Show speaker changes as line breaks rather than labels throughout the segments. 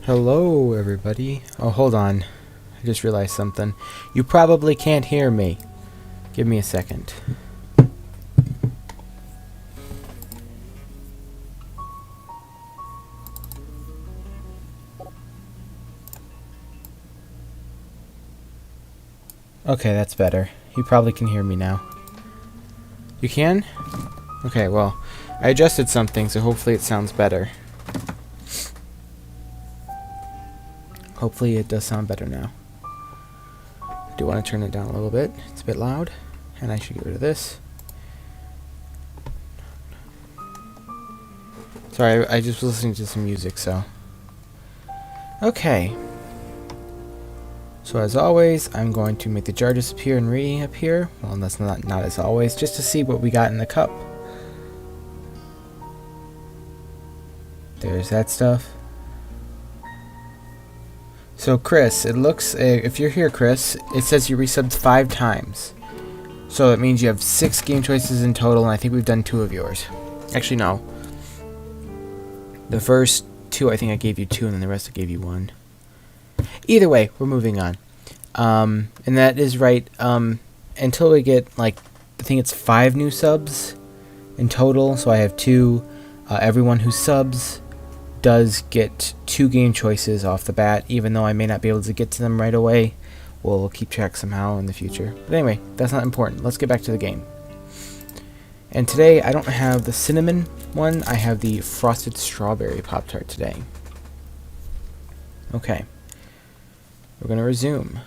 Hello, everybody. Oh, hold on. I just realized something. You probably can't hear me. Give me a second. Okay, that's better. You probably can hear me now. You can? Okay, well, I adjusted something, so hopefully it sounds better. Hopefully it does sound better now. I do want to turn it down a little bit. It's a bit loud, and I should get rid of this. Sorry, I just was listening to some music, so... Okay. So as always, I'm going to make the jar disappear and reappear. Well, that's not as always, just to see what we got in the cup. There's that stuff. So Chris, it looks, if you're here Chris, it says you resubbed 5 times. So that means you have 6 game choices in total, and I think we've done 2 of yours. Actually, no. The first 2 I think I gave you 2, and then the rest I gave you 1. Either way, we're moving on. And that is right, until we get, like, I think it's 5 new subs in total, so I have 2. Everyone who subs does get 2 game choices off the bat, even though I may not be able to get to them right away. We'll keep track somehow in the future. But anyway, that's not important. Let's get back to the game. And today, I don't have the cinnamon one. I have the frosted strawberry Pop-Tart today. Okay. We're going to resume.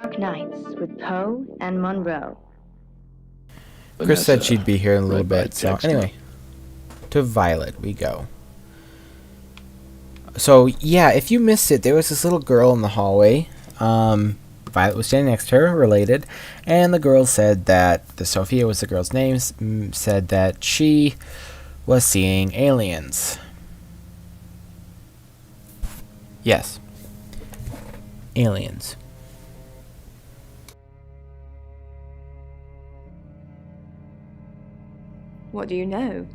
Dark Nights with Poe and Monroe.
Chris said she'd be here in a little bit, so
Dexter.
anyway. To Violet we go. So, yeah, if you missed it, there was this little girl in the hallway. Violet was standing next to her, related, and the girl said that, Sophia was the girl's name, said that she was seeing aliens. Yes. Aliens.
What do you know?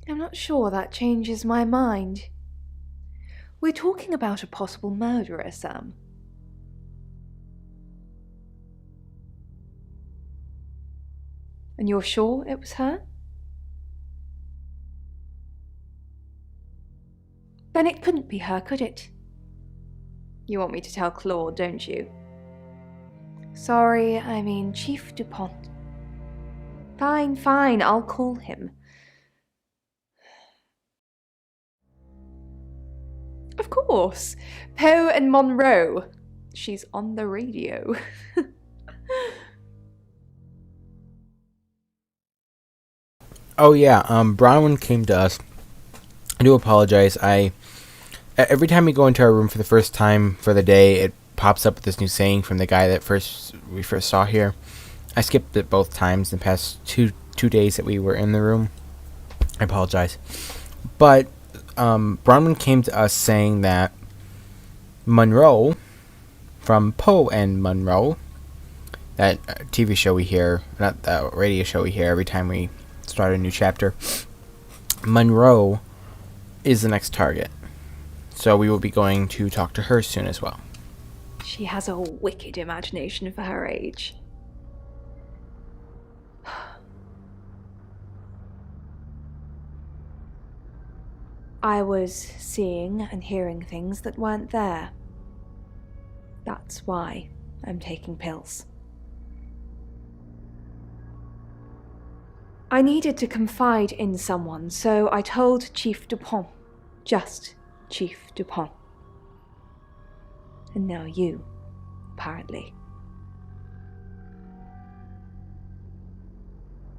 I'm not sure that changes my mind. We're talking about a possible murderer, Sam. And you're sure it was her? Then it couldn't be her, could it? You want me to tell Claude, don't you? Sorry, I mean Chief DuPont. Fine, I'll call him. Of course, Poe and Monroe. She's on the radio.
Oh yeah, Bronwyn came to us. I do apologize. Every time we go into our room for the first time for the day, it pops up with this new saying from the guy that we first saw here. I skipped it both times in the past two days that we were in the room. I apologize. But Bronwyn came to us saying that Monroe from Poe and Monroe, that TV show we hear, not that radio show we hear every time we start a new chapter, Monroe is the next target. So we will be going to talk to her soon as well.
She has a wicked imagination for her age. I was seeing and hearing things that weren't there. That's why I'm taking pills. I needed to confide in someone, so I told Chief DuPont. Just Chief DuPont. And now you, apparently.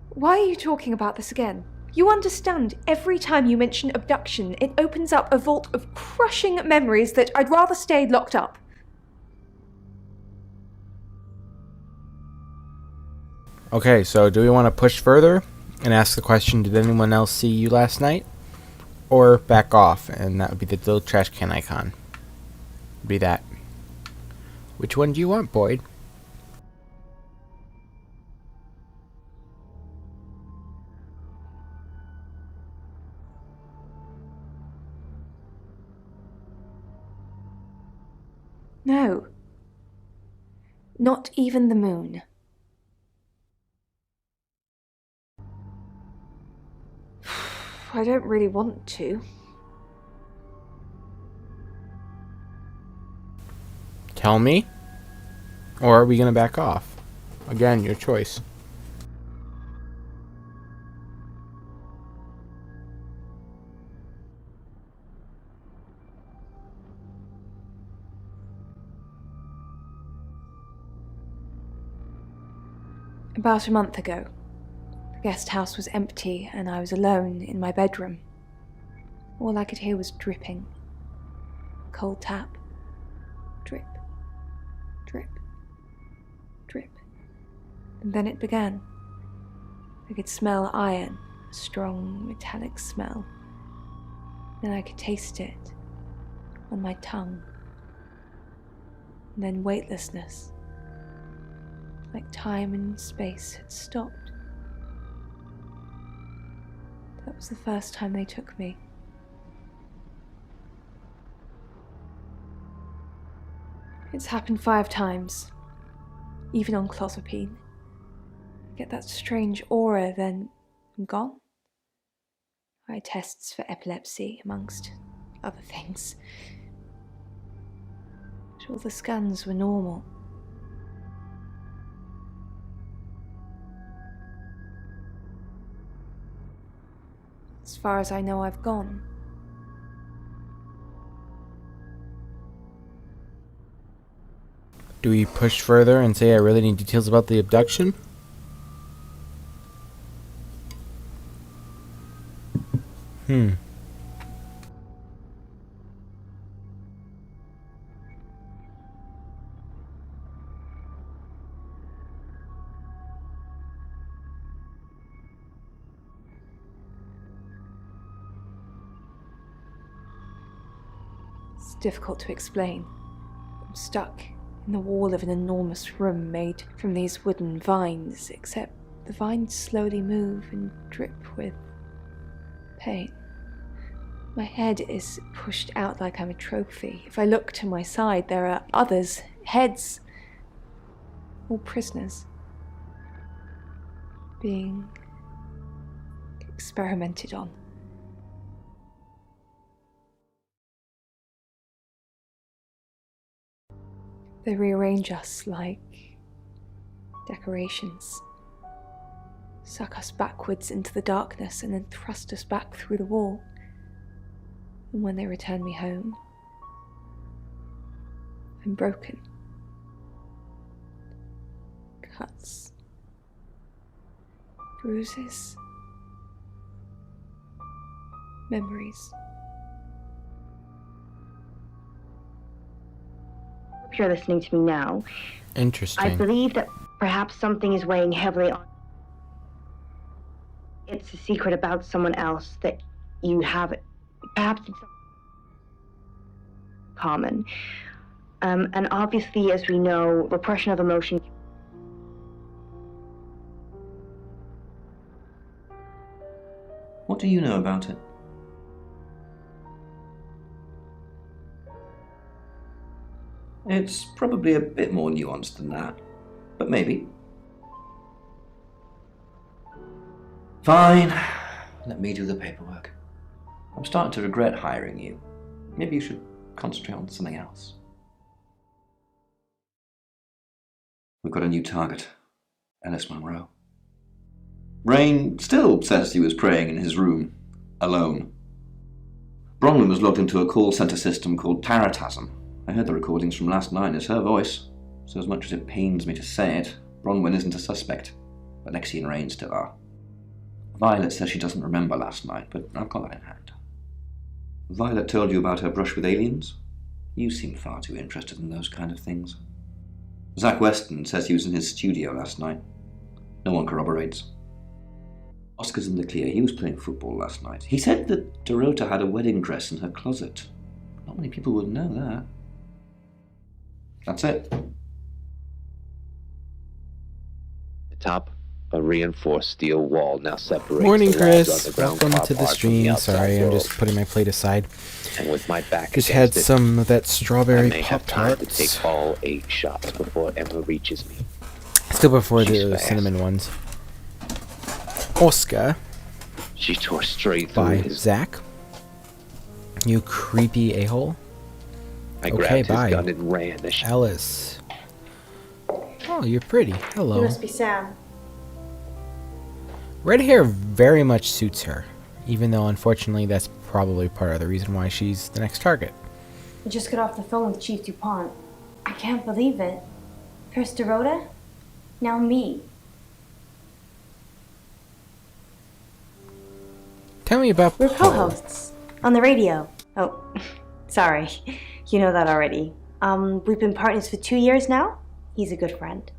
Why are you talking about this again? You understand, every time you mention abduction, it opens up a vault of crushing memories that I'd rather stay locked up.
Okay, so do we want to push further and ask the question, did anyone else see you last night? Or back off, and that would be the little trash can icon. Be that. Which one do you want, Boyd?
No. Not even the moon. I don't really want to.
Tell me? Or are we gonna back off? Again, your choice.
About a month ago, the guest house was empty and I was alone in my bedroom. All I could hear was dripping. Cold tap. Drip. Drip. Drip. And then it began. I could smell iron, a strong metallic smell. Then I could taste it on my tongue. And then weightlessness. Like time and space had stopped. That was the first time they took me. It's happened 5 times, even on clozapine. I get that strange aura, then I'm gone. I had tests for epilepsy, amongst other things. But all the scans were normal. As far as I know, I've gone.
Do we push further and say I really need details about the abduction?
It's difficult to explain. I'm stuck in the wall of an enormous room made from these wooden vines, except the vines slowly move and drip with pain. My head is pushed out like I'm a trophy. If I look to my side, there are others, heads, all prisoners, being experimented on. They rearrange us like decorations, suck us backwards into the darkness and then thrust us back through the wall. And when they return me home, I'm broken. Cuts, bruises, memories.
If you're listening to me now,
Interesting.
I believe that perhaps something is weighing heavily on. It's a secret about someone else that you have. Perhaps it's common. And obviously, as we know, repression of emotion.
What do you know about it? It's probably a bit more nuanced than that, but maybe. Fine, let me do the paperwork. I'm starting to regret hiring you. Maybe you should concentrate on something else. We've got a new target, Ellis Monroe. Rain still says he was praying in his room, alone. Bronwyn was logged into a call centre system called Taratasm. I heard the recordings from last night. It's her voice. So as much as it pains me to say it, Bronwyn isn't a suspect, but Lexi and Rain still are. Violet says she doesn't remember last night, but I've got that in hand. Violet told you about her brush with aliens? You seem far too interested in those kind of things. Zach Weston says he was in his studio last night. No one corroborates. Oscar's in the clear. He was playing football last night. He said that Dorota had a wedding dress in her closet. Not many people would know that. That's it.
The top, a reinforced steel wall now separates
Morning,
the large
Chris.
underground
Welcome
car
to the
park from the
stream.
outside
Sorry, I'm
world.
just putting my plate aside.
And with my back
Just
against
had
it,
some of that
I
strawberry
may have time to
Pop-Tarts.
take all 8 shots before Emma reaches me.
Still before
She's
the
fast.
cinnamon ones. Oscar
She tore straight through
by
his.
Zach. You creepy a-hole.
I
Okay,
grabbed
bye.
his gun and ran. As she
Alice. Oh, you're pretty.
You
Hello.
must be Sam.
Red hair very much suits her, even though unfortunately that's probably part of the reason why she's the next target.
I just got off the phone with Chief DuPont. I can't believe it. First Dorota, now me.
Tell me about
We're
Paul.
co-hosts on the radio. Oh, sorry. You know that already. We've been partners for 2 years now. He's a good friend.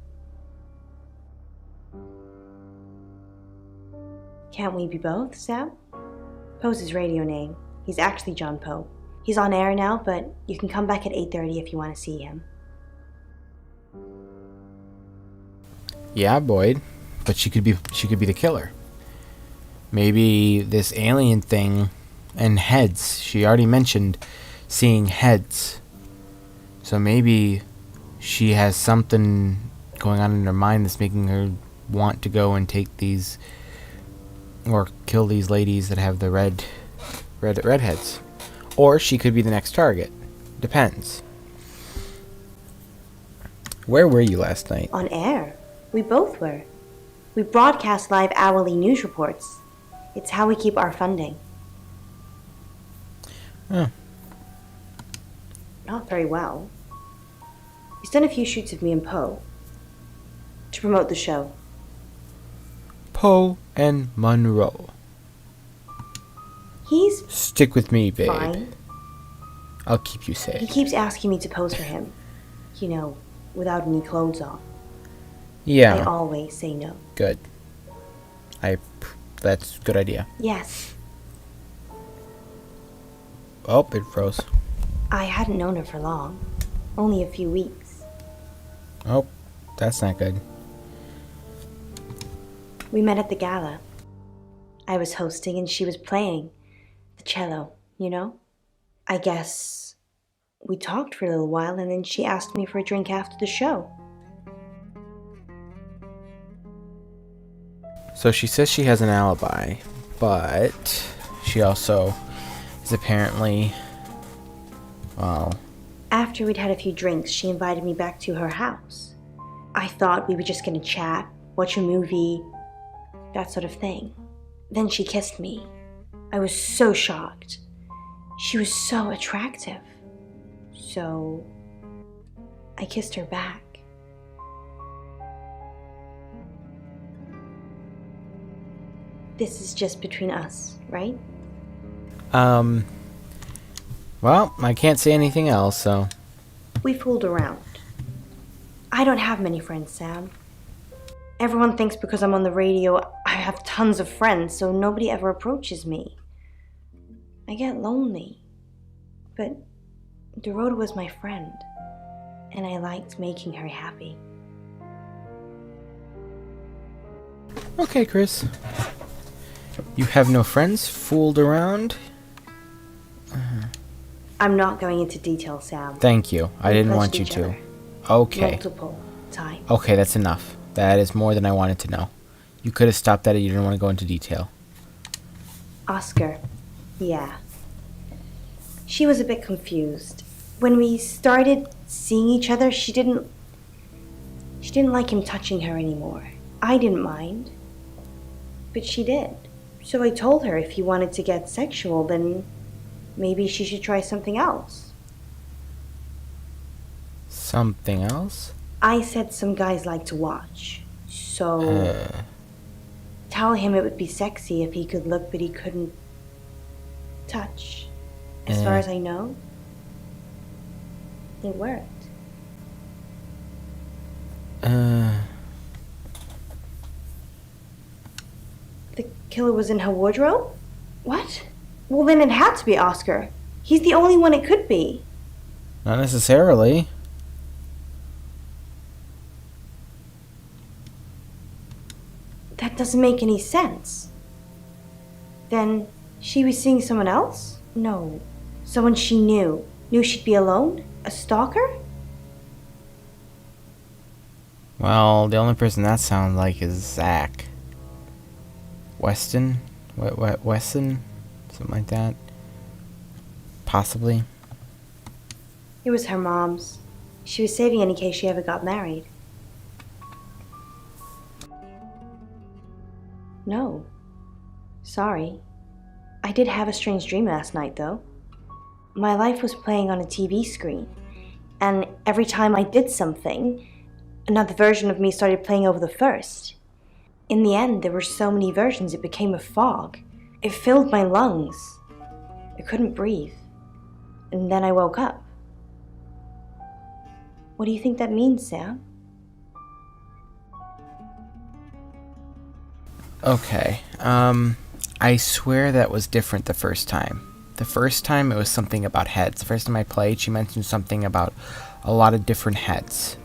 Can't we be both, Sam? Poe's his radio name. He's actually John Poe. He's on air now, but you can come back at 8:30 if you want to see him.
Yeah, Boyd, but she could be the killer. Maybe this alien thing and heads. She already mentioned seeing heads. So maybe she has something going on in her mind that's making her want to go and take these or kill these ladies that have the red heads. Or she could be the next target. Depends. Where were you last night?
On air. We both were. We broadcast live hourly news reports. It's how we keep our funding.
Oh.
Not very well. He's done a few shoots of me and Poe to promote the show.
Poe and Monroe.
He's
Stick with me, babe.
fine.
I'll keep you
He
safe.
keeps asking me to pose for him. You know, without any clothes on. I
Yeah,
always say no.
good. That's a good idea.
Yes,
Oh, it froze.
I hadn't known her for long. Only a few weeks.
Oh, that's not good.
We met at the gala. I was hosting and she was playing the cello, you know? I guess we talked for a little while and then she asked me for a drink after the show.
So she says she has an alibi, but she also is apparently, well,
After we'd had a few drinks, she invited me back to her house. I thought we were just gonna chat, watch a movie, that sort of thing. Then she kissed me. I was so shocked. She was so attractive. So I kissed her back. This is just between us, right?
well, I can't say anything else, so.
We fooled around. I don't have many friends, Sam. Everyone thinks because I'm on the radio, I have tons of friends, so nobody ever approaches me. I get lonely. But Dorota was my friend, and I liked making her happy.
Okay, Chris. You have no friends? Fooled around?
I'm not going into detail, Sam.
Thank you. I didn't want you
Touched each
to.
other
Okay.
multiple times.
Okay, that's enough. That is more than I wanted to know. You could have stopped that if you didn't want to go into detail.
Oscar. Yeah. She was a bit confused. When we started seeing each other, she didn't like him touching her anymore. I didn't mind. But she did. So I told her if he wanted to get sexual, then maybe she should try something else.
Something else?
I said some guys like to watch. So tell him it would be sexy if he could look but he couldn't touch. As far as I know, it worked. The killer was in her wardrobe? What? Well, then it had to be Oscar. He's the only one it could be.
Not necessarily.
doesn't make any sense. Then she was seeing someone else? No. Someone she knew. Knew she'd be alone? A stalker?
Well, the only person that sounds like is Zach. Weston? Weston? Something like that? Possibly.
It was her mom's. She was saving it in case she ever got married. No. Sorry. I did have a strange dream last night, though. My life was playing on a TV screen, and every time I did something, another version of me started playing over the first. In the end, there were so many versions it became a fog. It filled my lungs. I couldn't breathe. And then I woke up. What do you think that means, Sam?
Okay. I swear that was different the first time. The first time it was something about heads. The first time I played, she mentioned something about a lot of different heads.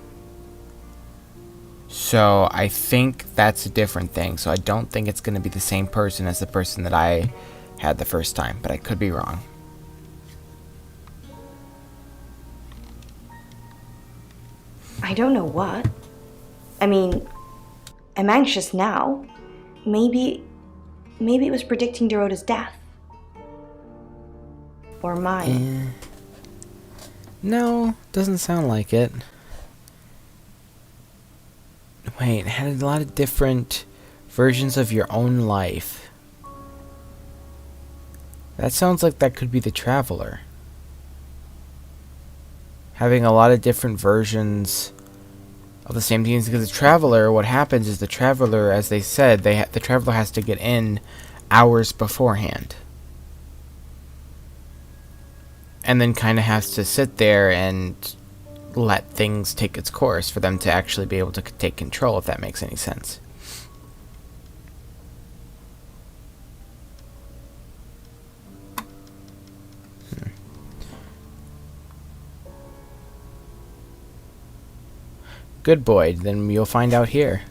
So I think that's a different thing. So I don't think it's going to be the same person as the person that I had the first time, but I could be wrong.
I don't know what. I mean, I'm anxious now. Maybe it was predicting Dorota's death. Or mine.
No, doesn't sound like it. Wait, it had a lot of different versions of your own life. That sounds like that could be the Traveler. Having a lot of different versions of the same things, because the Traveler, what happens is the Traveler, as they said, the Traveler has to get in hours beforehand. And then kind of has to sit there and let things take its course for them to actually be able to take control, if that makes any sense. Good boy, then you'll find out here.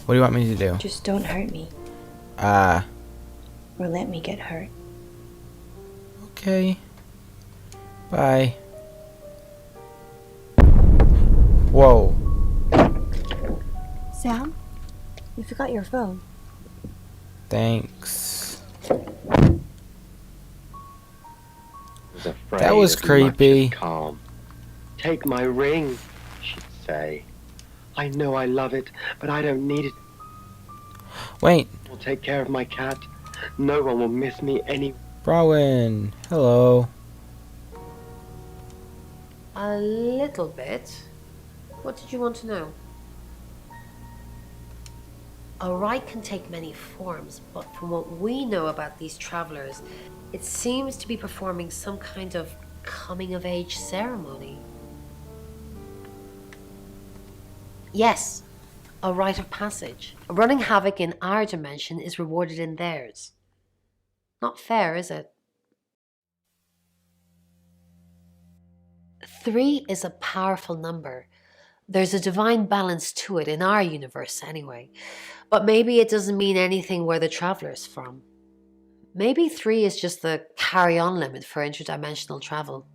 What do you want me to do?
Just don't hurt me.
Or
let me get hurt.
Okay. Bye. Whoa.
Sam? You forgot your phone.
Thanks.
Was afraid
That was
as much
creepy.
as calm. Take my ring, she'd say. I know I love it, but I don't need it.
Wait.
I'll take care of my cat. No one will miss me any.
Browin. Hello.
A little bit. What did you want to know? A rite can take many forms, but from what we know about these travelers, it seems to be performing some kind of coming-of-age ceremony. Yes, a rite of passage. Running havoc in our dimension is rewarded in theirs. Not fair, is it? 3 is a powerful number. There's a divine balance to it in our universe anyway. But maybe it doesn't mean anything where the traveler's from. Maybe 3 is just the carry-on limit for interdimensional travel.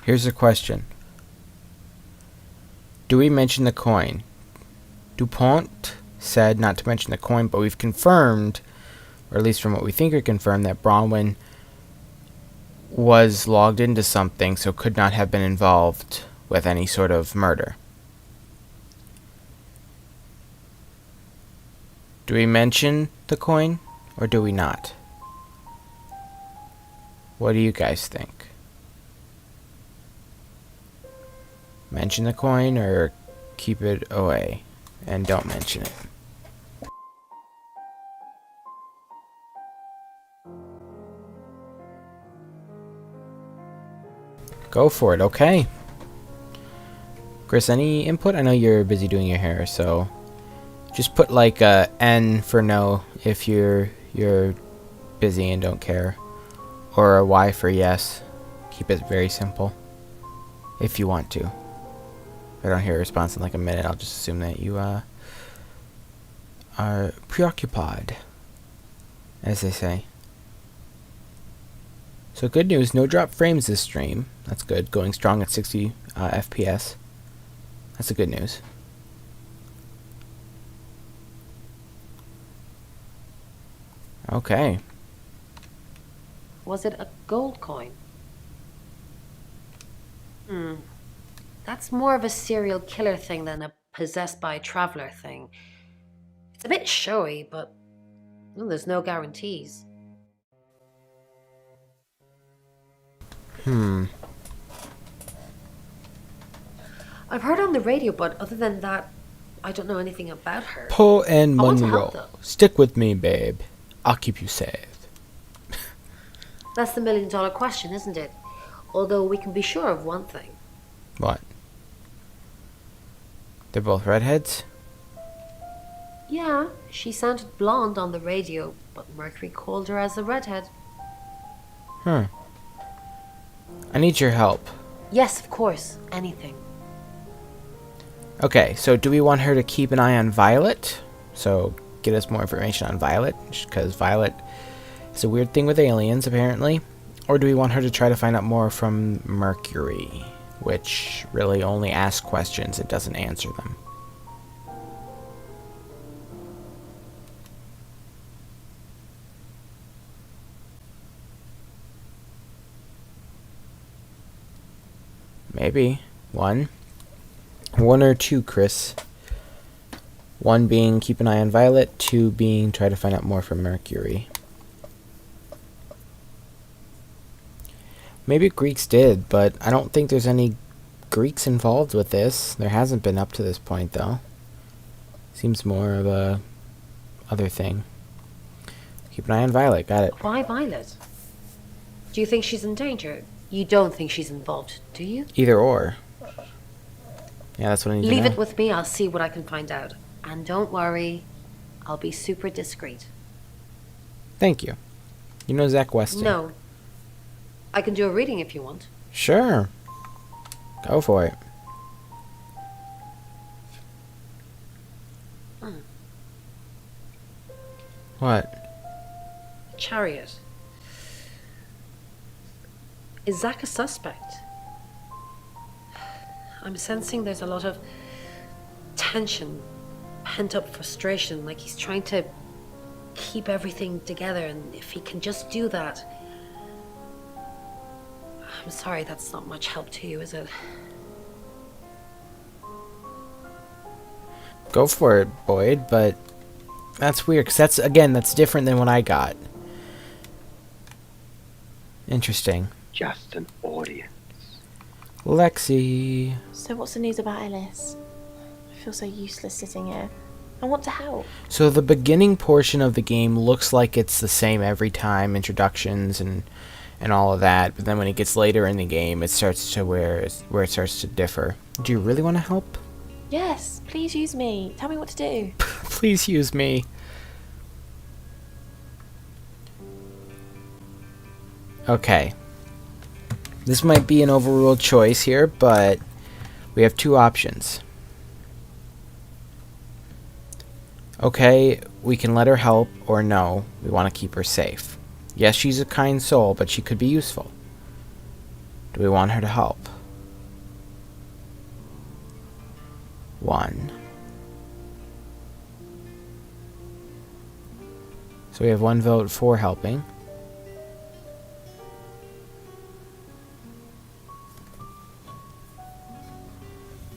Here's a question. Do we mention the coin? DuPont said not to mention the coin, but we've confirmed, or at least from what we think are confirmed, that Bronwyn was logged into something, so could not have been involved with any sort of murder. Do we mention the coin, or do we not? What do you guys think? Mention the coin, or keep it away and don't mention it? Go for it, okay. Chris, any input? I know you're busy doing your hair, so just put like a N for no if you're busy and don't care, or a Y for yes. Keep it very simple. if you want to. If I don't hear a response in like a minute, I'll just assume that you are preoccupied, as they say. So good news, no drop frames this stream. That's good. Going strong at 60 FPS. That's the good news. Okay.
Was it a gold coin? That's more of a serial killer thing than a possessed by a traveler thing. It's a bit showy, but there's no guarantees. I've heard on the radio, but other than that, I don't know anything about her.
Poe and
I want to
Monroe.
help, though.
Stick with me, babe. I'll keep you safe.
That's the million-dollar question, isn't it? Although we can be sure of one thing.
What? They're both redheads?
Yeah, she sounded blonde on the radio, but Mercury called her as a redhead.
I need your help.
Yes, of course. Anything.
Okay, so do we want her to keep an eye on Violet? So get us more information on Violet, because Violet is a weird thing with aliens, apparently. Or do we want her to try to find out more from Mercury, which really only asks questions, it doesn't answer them? Maybe. One or two, Chris. One being keep an eye on Violet, two being try to find out more from Mercury. Maybe Greeks did, but I don't think there's any Greeks involved with this. There hasn't been up to this point, though. Seems more of a other thing. Keep an eye on Violet, got it.
Why Violet? Do you think she's in danger? You don't think she's involved, do you?
Either or. Yeah, that's what I need to know.
Leave it with me, I'll see what I can find out. And don't worry, I'll be super discreet.
Thank you. You know Zach Weston?
No. I can do a reading if you want.
Sure. Go for it. What?
Chariot. Is Zach a suspect? I'm sensing there's a lot of tension, pent-up frustration, like he's trying to keep everything together, and if he can just do that... I'm sorry, that's not much help to you, is it?
Go for it, Boyd, but that's weird, because that's different than what I got. Interesting.
Just an audience.
Lexi.
So what's the news about Ellis? I feel so useless sitting here. I want to help.
So the beginning portion of the game looks like it's the same every time, introductions and all of that, but then when it gets later in the game, it starts to where it starts to differ. Do you really want to help?
Yes, please use me. Tell me what to do.
Please use me. Okay. This might be an overruled choice here, but we have two options. Okay, we can let her help, or no, we want to keep her safe. Yes, she's a kind soul, but she could be useful. Do we want her to help? 1. So we have 1 vote for helping.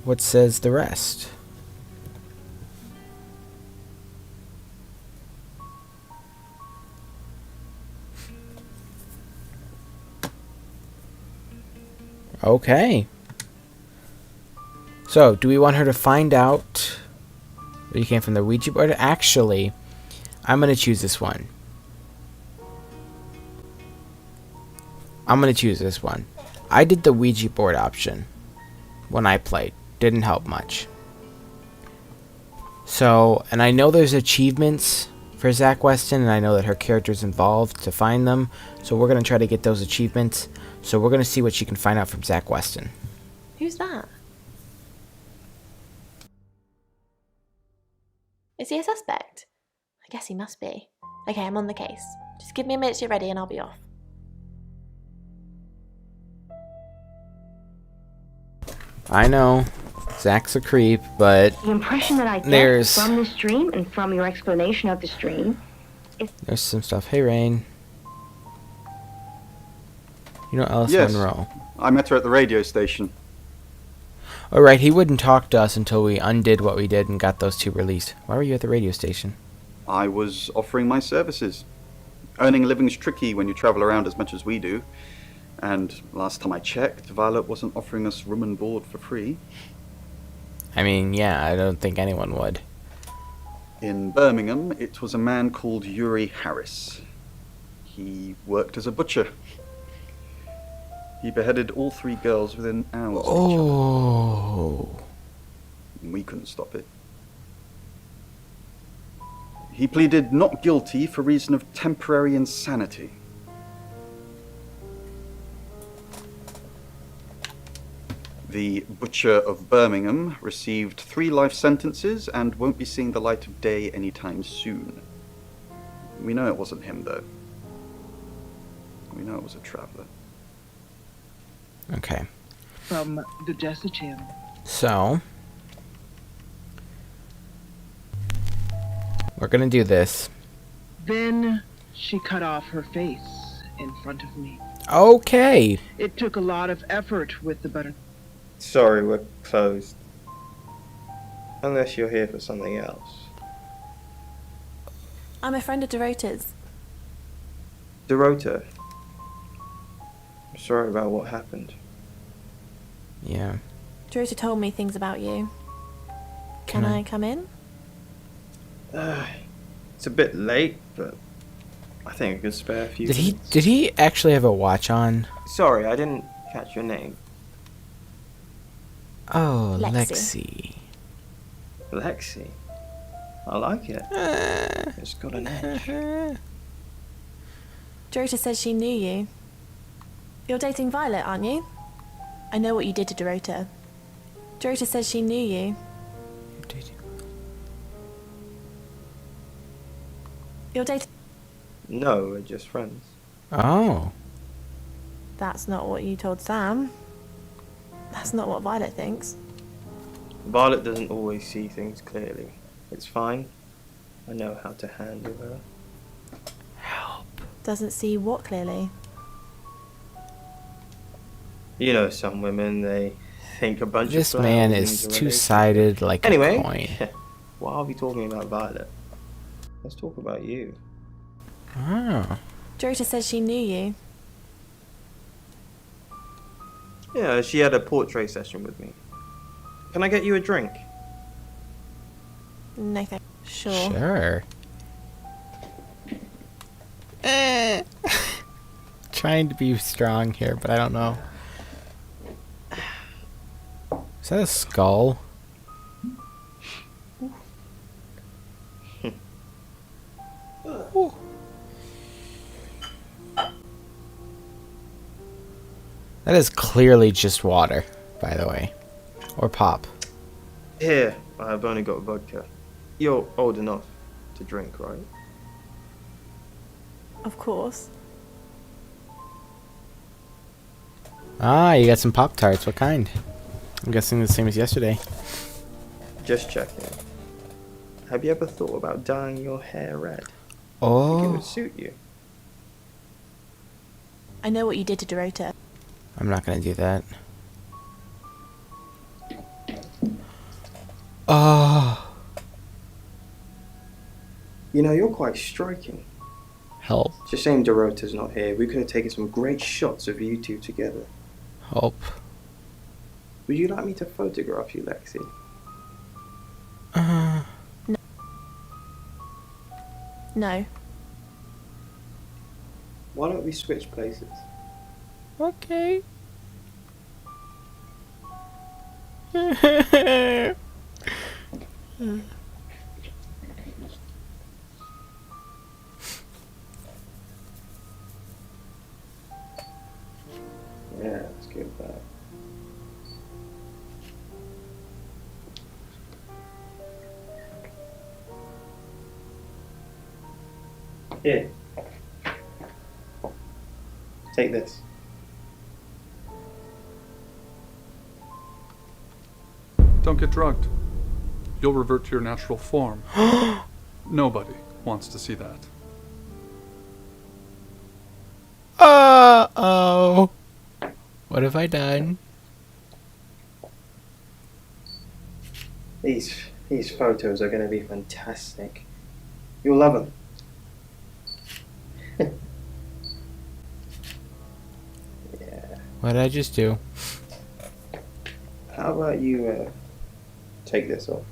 What says the rest? Okay. So, do we want her to find out where you came from the Ouija board? Actually, I'm going to choose this one. I'm going to choose this one. I did the Ouija board option when I played. Didn't help much. So, and I know there's achievements for Zach Weston, and I know that her character's involved to find them. So we're going to try to get those achievements. So we're going to see what she can find out from Zach Weston.
Who's that? Is he a suspect? I guess he must be. Okay, I'm on the case. Just give me a minute to get ready and I'll be off.
I know, Zach's a creep, but
The impression that I get
there's
from this dream and from your explanation of this dream
there's some stuff. Hey, Rain. You know Alice
Yes.
Monroe.
I met her at the radio station.
Oh, right, he wouldn't talk to us until we undid what we did and got those two released. Why were you at the radio station?
I was offering my services. Earning a living's tricky when you travel around as much as we do. And last time I checked, Violet wasn't offering us room and board for free.
I mean, yeah, I don't think anyone would.
In Birmingham, it was a man called Yuri Harris. He worked as a butcher. He beheaded all 3 girls within hours of each other.
Oh.
We couldn't stop it. He pleaded not guilty for reason of temporary insanity. The Butcher of Birmingham received 3 life sentences and won't be seeing the light of day anytime soon. We know it wasn't him, though. We know it was a traveler.
Okay.
From the Jesse channel.
So, we're gonna do this.
Then she cut off her face in front of me.
Okay.
It took a lot of effort with the butter.
Sorry, we're closed. Unless you're here for something else.
I'm a friend of Dorota's.
Dorota. I'm sorry about what happened.
Yeah.
Dorota told me things about you. Can I come in?
It's a bit late, but I think I could spare a few minutes.
Did he actually have a watch on?
Sorry, I didn't catch your name.
Oh,
Lexi.
Lexi. I like it. It's got an edge.
Dorota says she knew you. You're dating Violet, aren't you? I know what you did to Dorota. Dorota says she knew you. You're dating...
No, we're just friends.
Oh.
That's not what you told Sam. That's not what Violet thinks.
Violet doesn't always see things clearly. It's fine. I know how to handle her.
Help.
Doesn't see what clearly.
You know, some women, they think a bunch
This
of
man
flowers
is
into a
two-sided like
Anyway,
a coin.
why are we talking about Violet? Let's talk about you.
Oh.
Dorota says she knew you.
Yeah, she had a portrait session with me. Can I get you a drink?
No thanks. Sure.
Sure. Trying to be strong here, but I don't know. Is that a skull? Ooh. That is clearly just water, by the way. Or pop.
Here, I've only got vodka. You're old enough to drink, right?
Of course.
Ah, you got some Pop-Tarts. What kind? I'm guessing the same as yesterday.
Just checking. Have you ever thought about dyeing your hair red? I think it
Oh.
would suit you.
I know what you did to Dorota.
I'm not gonna do that. Oh.
You know, you're quite striking.
Help.
It's a shame Dorota's not here. We could have taken some great shots of you two together.
Help.
Would you like me to photograph you, Lexi?
No.
Why don't we switch places?
Okay.
Yeah, let's get that. Here. Take this.
Don't get drugged. You'll revert to your natural form. Nobody wants to see that.
Uh-oh. What have I done?
These photos are going to be fantastic. You'll love them. Yeah.
What did I just do?
How about you take this off?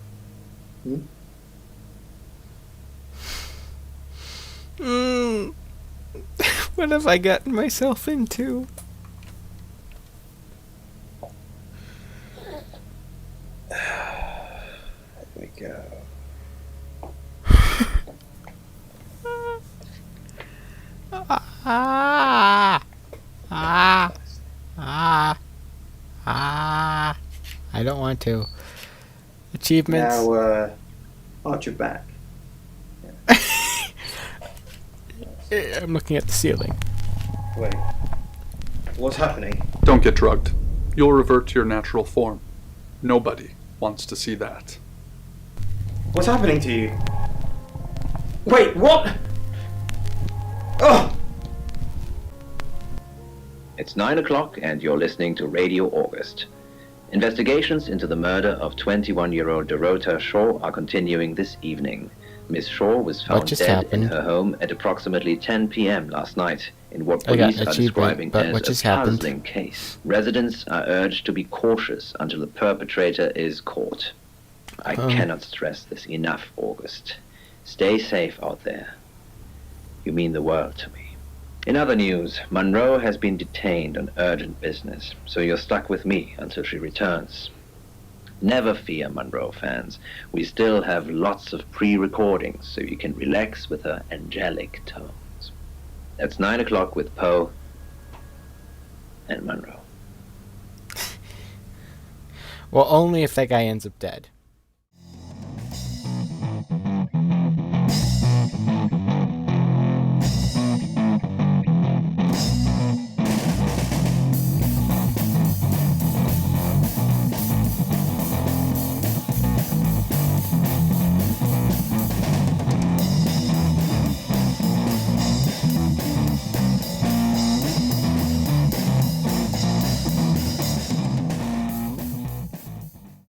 What have I gotten myself into?
There we go.
I don't want to. Achievements.
Now, arch your back.
I'm looking at the ceiling.
Wait. What's happening?
Don't get drugged. You'll revert to your natural form. Nobody wants to see that.
What's happening to you? Wait, what? Oh!
It's 9 o'clock and you're listening to Radio August. Investigations into the murder of 21-year-old Dorota Shaw are continuing this evening. Miss Shaw was found dead in her home at approximately 10 p.m. last night in what police are describing as a puzzling case. Residents are urged to be cautious until the perpetrator is caught. I cannot stress this enough, August. Stay safe out there. You mean the world to me. In other news, Monroe has been detained on urgent business, so you're stuck with me until she returns. Never fear, Monroe fans. We still have lots of pre-recordings, so you can relax with her angelic tones. That's 9 o'clock with Poe and Monroe.
Well, only if that guy ends up dead.